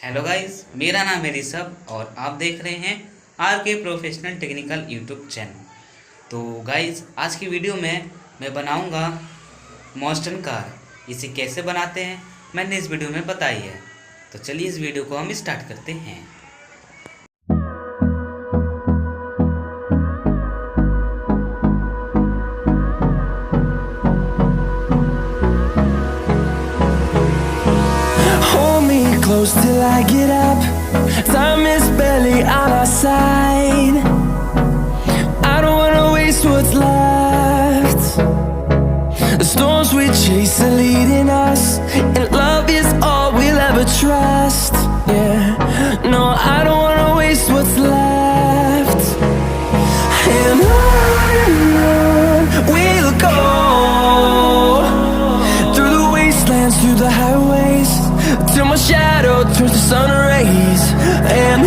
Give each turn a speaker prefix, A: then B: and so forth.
A: Hello guys, मेरा नाम है ऋषभ और आप देख रहे हैं आर के प्रोफेशनल टेक्निकल यूट्यूब चैनल। तो गाइस, आज की वीडियो में मैं बनाऊंगा मॉस्टन कार। इसे कैसे बनाते हैं मैंने इस वीडियो में बताई है। तो चलिए इस वीडियो को हम स्टार्ट करते हैं।
B: Close till I get up. Time is barely on our side. I don't wanna waste what's left. The storms we chase are leading us, and love is all we'll ever trust. Yeah, no, I don't wanna waste what's left. And on we'll go, through the wastelands, through the highways, till my shadow turns to sun rays. And